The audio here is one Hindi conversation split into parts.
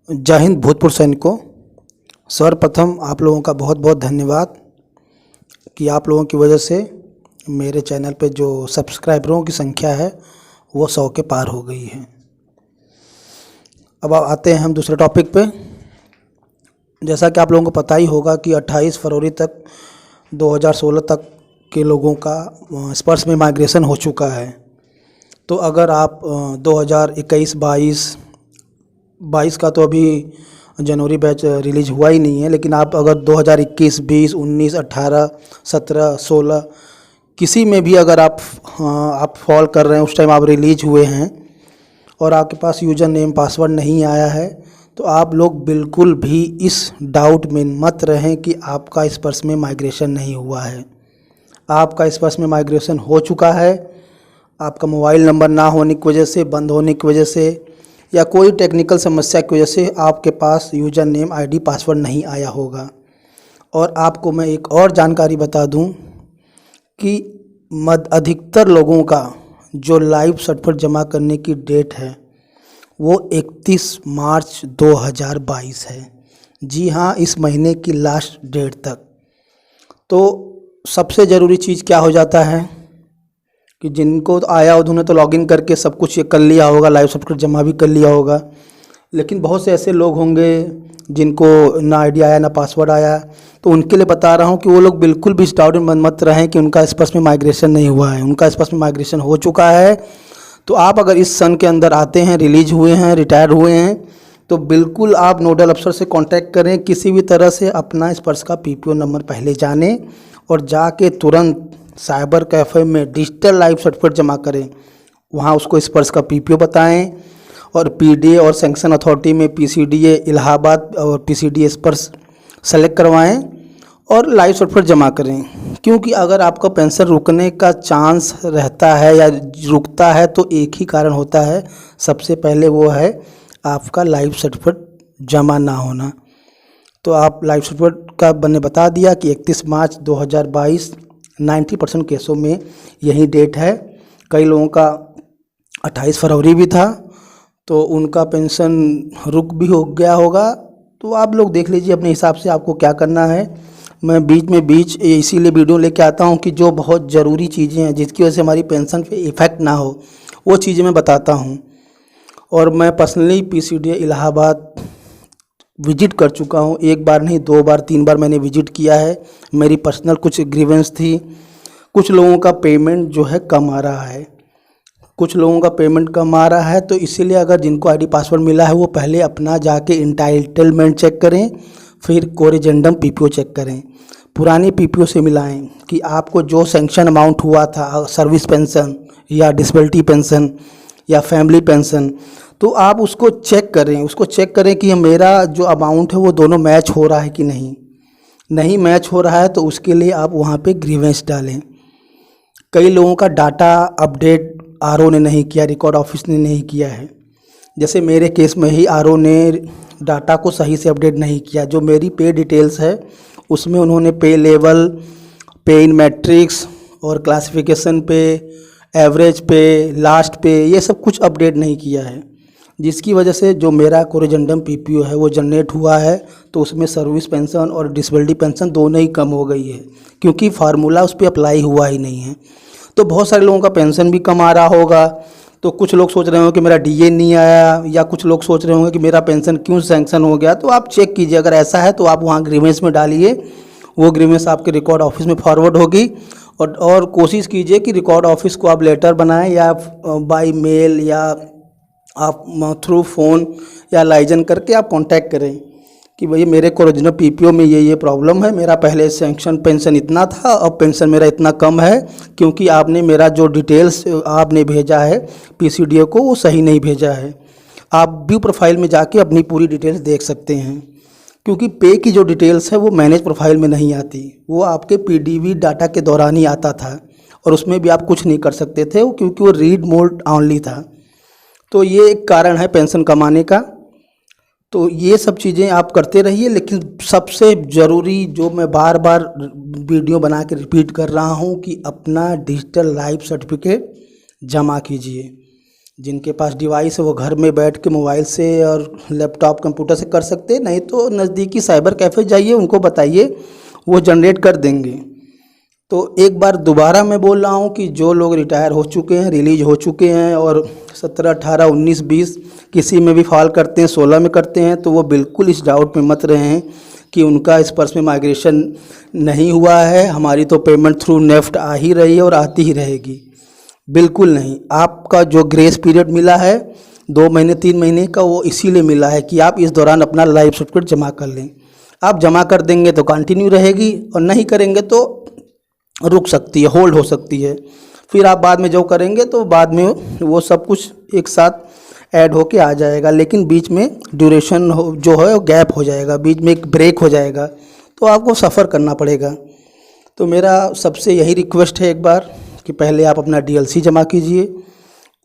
जय हिंद भूतपूर्व सैनिकों। सर्वप्रथम आप लोगों का बहुत बहुत धन्यवाद कि आप लोगों की वजह से मेरे चैनल पे जो सब्सक्राइबरों की संख्या है वो 100 के पार हो गई है। अब आते हैं हम दूसरे टॉपिक पे। जैसा कि आप लोगों को पता ही होगा कि 28 फरवरी तक 2016 तक के लोगों का स्पर्श में माइग्रेशन हो चुका है। तो अगर आप 2021-22 का तो अभी जनवरी बैच रिलीज हुआ ही नहीं है, लेकिन आप अगर 2021, 20, 19, 18, 17, 16 किसी में भी अगर आप फॉल कर रहे हैं, उस टाइम आप रिलीज हुए हैं और आपके पास यूज़र नेम पासवर्ड नहीं आया है, तो आप लोग बिल्कुल भी इस डाउट में मत रहें कि आपका स्पर्श में माइग्रेशन नहीं हुआ है। आपका स्पर्श में माइग्रेशन हो चुका है। आपका मोबाइल नंबर ना होने की वजह से, बंद होने की वजह से या कोई टेक्निकल समस्या की वजह से आपके पास यूज़र नेम आईडी पासवर्ड नहीं आया होगा। और आपको मैं एक और जानकारी बता दूं कि अधिकतर लोगों का जो लाइव सर्टिफिकेट जमा करने की डेट है वो 31 मार्च 2022 है। जी हाँ, इस महीने की लास्ट डेट तक। तो सबसे ज़रूरी चीज़ क्या हो जाता है कि जिनको आया उन्होंने तो लॉगिन करके सब कुछ ये कर लिया होगा, लाइव सर्टिफिकेट जमा भी कर लिया होगा, लेकिन बहुत से ऐसे लोग होंगे जिनको ना आईडी आया ना पासवर्ड आया। तो उनके लिए बता रहा हूँ कि वो लोग बिल्कुल भी इस डाउट में मत रहें कि उनका स्पर्श में माइग्रेशन नहीं हुआ है। उनका स्पर्श में माइग्रेशन हो चुका है। तो आप अगर इस सन के अंदर आते हैं, रिलीज हुए हैं, रिटायर हुए हैं, तो बिल्कुल आप नोडल अफसर से कांटेक्ट करें। किसी भी तरह से अपना स्पर्श का पीपीओ नंबर पहले जानें और जाके तुरंत साइबर कैफ़े में डिजिटल लाइव सर्टिफिकेट जमा करें। वहाँ उसको स्पर्श का पीपीओ बताएं और पीडीए और सैंक्शन अथॉरिटी में पीसीडीए इलाहाबाद और पीसीडीए स्पर्श सेलेक्ट करवाएं और लाइव सर्टिफिकेट जमा करें। क्योंकि अगर आपका पेंशन रुकने का चांस रहता है या रुकता है तो एक ही कारण होता है, सबसे पहले वो है आपका लाइव सर्टिफिकेट जमा ना होना। तो आप लाइव सर्टिफिकेट का मैंने बता दिया कि 31 मार्च 2022 90% केसों में यही डेट है। कई लोगों का 28 फरवरी भी था, तो उनका पेंशन रुक भी हो गया होगा। तो आप लोग देख लीजिए अपने हिसाब से आपको क्या करना है। मैं बीच इसीलिए वीडियो लेके आता हूँ कि जो बहुत ज़रूरी चीज़ें हैं जिसकी वजह से हमारी पेंशन पे इफ़ेक्ट ना हो, वो चीज़ें मैं बताता हूँ। और मैं पर्सनली पीसीडीए इलाहाबाद विजिट कर चुका हूँ। एक बार नहीं, 2 बार 3 बार मैंने विजिट किया है। मेरी पर्सनल कुछ ग्रीवेंस थी। कुछ लोगों का पेमेंट जो है कम आ रहा है, तो इसीलिए अगर जिनको आईडी पासवर्ड मिला है वो पहले अपना जाके इंटाइटलमेंट चेक करें, फिर कोरिजेंडम पीपीओ चेक करें। पुरानी पीपीओ से मिलाएं कि आपको जो सैंक्शन अमाउंट हुआ था, सर्विस पेंशन या डिसेबिलिटी पेंशन या फैमिली पेंशन, तो आप उसको चेक करें कि मेरा जो अमाउंट है वो दोनों मैच हो रहा है कि नहीं मैच हो रहा है तो उसके लिए आप वहाँ पे ग्रीवेंस डालें। कई लोगों का डाटा अपडेट आरओ ने नहीं किया, रिकॉर्ड ऑफिस ने नहीं किया है। जैसे मेरे केस में ही आरओ ने डाटा को सही से अपडेट नहीं किया। जो मेरी पे डिटेल्स है उसमें उन्होंने पे लेवल, पे इन मैट्रिक्स और क्लासिफिकेशन पे, एवरेज पे, लास्ट पे, ये सब कुछ अपडेट नहीं किया है, जिसकी वजह से जो मेरा कोरिजेंडम पीपीओ है वो जनरेट हुआ है तो उसमें सर्विस पेंशन और डिसेबिलिटी पेंशन दोनों ही कम हो गई है, क्योंकि फार्मूला उस पर अप्लाई हुआ ही नहीं है। तो बहुत सारे लोगों का पेंशन भी कम आ रहा होगा। तो कुछ लोग सोच रहे होंगे कि मेरा डीए नहीं आया, या कुछ लोग सोच रहे होंगे कि मेरा पेंशन क्यों सैंक्शन हो गया। तो आप चेक कीजिए, अगर ऐसा है तो आप वहाँ ग्रीवेंस में डालिए। वो ग्रीवेंस आपके रिकॉर्ड ऑफिस में फॉरवर्ड होगी। और कोशिश कीजिए कि रिकॉर्ड ऑफिस को आप लेटर बनाएं या बाय मेल या आप थ्रू फ़ोन या लाइजन करके आप कांटेक्ट करें कि भैया मेरे को ओरिजिनल पीपीओ में ये प्रॉब्लम है, मेरा पहले सैंक्शन पेंशन इतना था, अब पेंशन मेरा इतना कम है, क्योंकि आपने मेरा जो डिटेल्स आपने भेजा है पीसीडीए को वो सही नहीं भेजा है। आप व्यू प्रोफाइल में जाके अपनी पूरी डिटेल्स देख सकते हैं, क्योंकि पे की जो डिटेल्स है वो मैनेज प्रोफाइल में नहीं आती, वो आपके पीडीवी डाटा के दौरान ही आता था और उसमें भी आप कुछ नहीं कर सकते थे क्योंकि वो रीड मोड ऑनली था। तो ये एक कारण है पेंशन कमाने का। तो ये सब चीज़ें आप करते रहिए, लेकिन सबसे ज़रूरी जो मैं बार बार वीडियो बना के रिपीट कर रहा हूँ कि अपना डिजिटल लाइफ सर्टिफिकेट जमा कीजिए। जिनके पास डिवाइस है वो घर में बैठ के मोबाइल से और लैपटॉप कंप्यूटर से कर सकते हैं, नहीं तो नज़दीकी साइबर कैफ़े जाइए, उनको बताइए, वो जनरेट कर देंगे। तो एक बार दोबारा मैं बोल रहा हूँ कि जो लोग रिटायर हो चुके हैं, रिलीज हो चुके हैं और 17, 18, 19, 20 किसी में भी फॉल करते हैं, 16 में करते हैं, तो वो बिल्कुल इस डाउट में मत रहें कि उनका इस पर्स में माइग्रेशन नहीं हुआ है। हमारी तो पेमेंट थ्रू नेफ्ट आ ही रही है और आती ही रहेगी। बिल्कुल नहीं, आपका जो ग्रेस पीरियड मिला है 2 महीने 3 महीने का, वो इसीलिए मिला है कि आप इस दौरान अपना लाइफ सर्टिफिकेट जमा कर लें। आप जमा कर देंगे तो कंटिन्यू रहेगी और नहीं करेंगे तो रुक सकती है, होल्ड हो सकती है। फिर आप बाद में जो करेंगे तो बाद में वो सब कुछ एक साथ ऐड होके आ जाएगा, लेकिन बीच में ड्यूरेशन जो है वो गैप हो जाएगा, बीच में एक ब्रेक हो जाएगा, तो आपको सफ़र करना पड़ेगा। तो मेरा सबसे यही रिक्वेस्ट है एक बार कि पहले आप अपना DLC जमा कीजिए,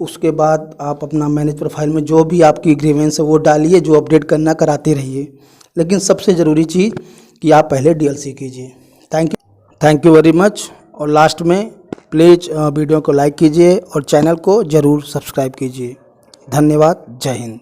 उसके बाद आप अपना मैनेज प्रोफाइल में जो भी आपकी ग्रीवेंस है वो डालिए, जो अपडेट करना कराते रहिए, लेकिन सबसे ज़रूरी चीज़ कि आप पहले DLC कीजिए। Thank you very much. और लास्ट में प्लीज़ वीडियो को लाइक कीजिए और चैनल को ज़रूर सब्सक्राइब कीजिए। धन्यवाद। जय हिंद।